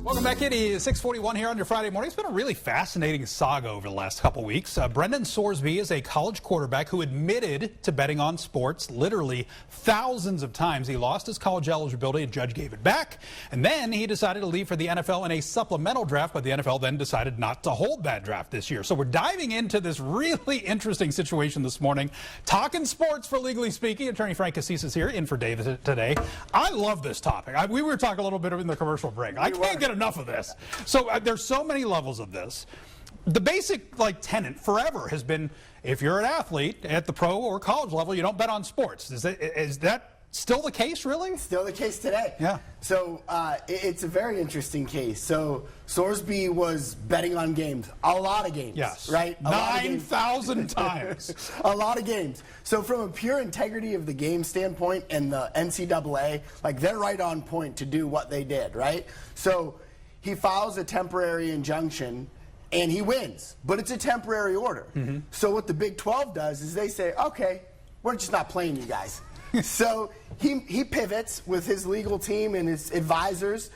Welcome back. It is 6:41 here on your Friday morning. It's been a really fascinating saga over the last couple weeks. Brendan Sorsby is a college quarterback who admitted to betting on sports literally thousands of times. He lost his college eligibility. A judge gave it back. And then he decided to leave for the NFL in a supplemental draft, but the NFL then decided not to hold that draft this year. So we're diving into this really interesting situation this morning. Talking sports for Legally Speaking. Attorney Frank Cassese is here in for Dave today. I love this topic. We were talking a little bit in the commercial break. I can't get enough of this. So there's so many levels of this. The basic tenet forever has been, if you're an athlete at the pro or college level, you don't bet on sports. Is that still the case, really? Still the case today. Yeah. So it's a very interesting case. So Sorsby was betting on games, a lot of games. Yes. Right? 9,000 times. A lot of games. So from a pure integrity of the game standpoint and the NCAA, they're right on point to do what they did, right? So he files a temporary injunction and he wins, but it's a temporary order. Mm-hmm. So what the Big 12 does is they say, okay, we're just not playing you guys. So he pivots with his legal team and his advisors,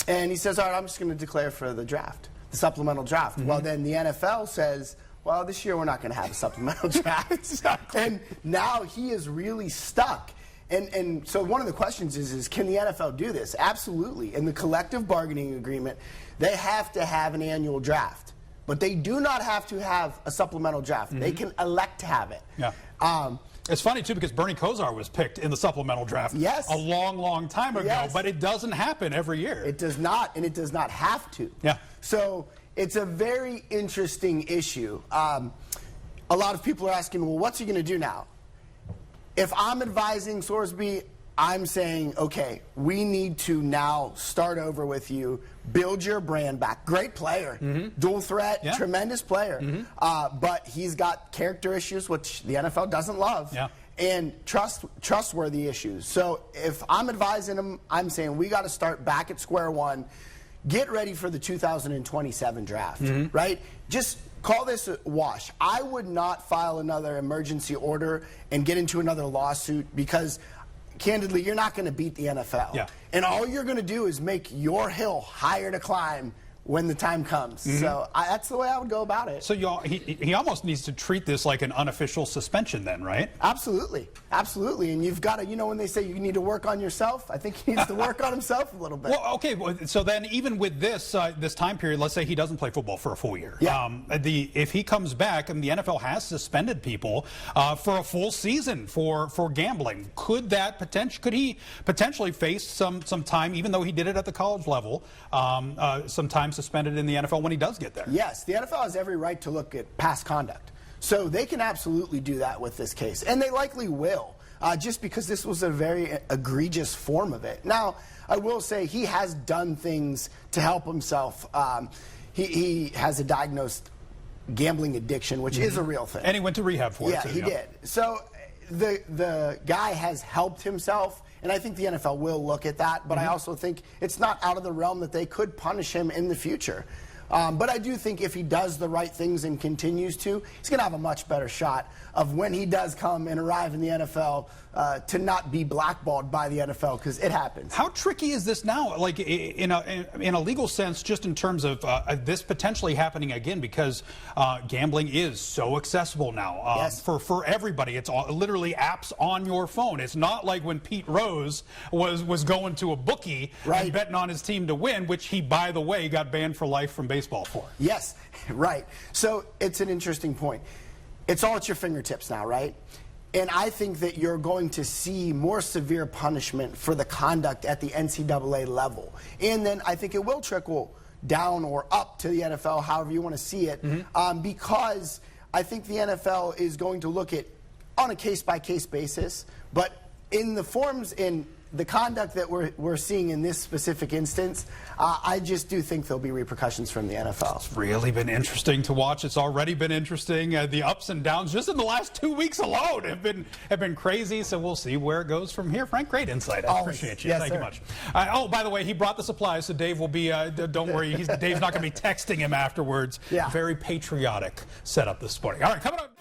and he says, all right, I'm just going to declare for the draft, the supplemental draft. Mm-hmm. Well, then the NFL says, well, this year we're not going to have a supplemental draft. Exactly. And now he is really stuck. And so one of the questions is can the NFL do this? Absolutely. In the collective bargaining agreement, they have to have an annual draft. But they do not have to have a supplemental draft. Mm-hmm. They can elect to have it. Yeah. It's funny, too, because Bernie Kosar was picked in the supplemental draft a long, long time ago, but it doesn't happen every year. It does not, and it does not have to. Yeah. So it's a very interesting issue. A lot of people are asking, well, what's he going to do now? If I'm advising Sorsby, I'm saying, okay, we need to now start over with you, build your brand back. Great player, dual threat, tremendous player. Mm-hmm. But he's got character issues, which the NFL doesn't love, and trustworthy issues. So if I'm advising him, I'm saying we got to start back at square one, get ready for the 2027 draft, right? Just call this a wash. I would not file another emergency order and get into another lawsuit because candidly, you're not going to beat the NFL. Yeah. And all you're going to do is make your hill higher to climb when the time comes. Mm-hmm. So that's the way I would go about it. So he almost needs to treat this like an unofficial suspension then, right? Absolutely. Absolutely. And you've got to, when they say you need to work on yourself, I think he needs to work on himself a little bit. Well, okay. So then even with this this time period, let's say he doesn't play football for a full year. Yeah. If he comes back, and the NFL has suspended people for a full season for gambling, could he potentially face some time, even though he did it at the college level, some time suspended in the NFL when he does get there? Yes, the NFL has every right to look at past conduct. So they can absolutely do that with this case, and they likely will, just because this was a very egregious form of it. Now, I will say he has done things to help himself. He has a diagnosed gambling addiction, which is a real thing. And he went to rehab for it. Yeah, he did. So the guy has helped himself. And I think the NFL will look at that, but I also think it's not out of the realm that they could punish him in the future. But I do think if he does the right things and continues to, he's going to have a much better shot of when he does come and arrive in the NFL to not be blackballed by the NFL, because it happens. How tricky is this now, like in a legal sense, just in terms of this potentially happening again, because gambling is so accessible now for everybody. It's literally apps on your phone. It's not like when Pete Rose was going to a bookie and betting on his team to win, which he, by the way, got banned for life from baseball for. Yes, right. So it's an interesting point. It's all at your fingertips now, right? And I think that you're going to see more severe punishment for the conduct at the NCAA level. And then I think it will trickle down or up to the NFL, however you want to see it, because I think the NFL is going to look at on a case-by-case basis, but in the forms in the conduct that we're seeing in this specific instance, I just do think there'll be repercussions from the NFL. It's really been interesting to watch. It's already been interesting. The ups and downs just in the last 2 weeks alone have been crazy. So we'll see where it goes from here. Frank, great insight. I appreciate you. Yes, Thank you much. Oh, by the way, he brought the supplies, so Dave will be. Don't worry, Dave's not going to be texting him afterwards. Yeah. Very patriotic setup this morning. All right, coming up.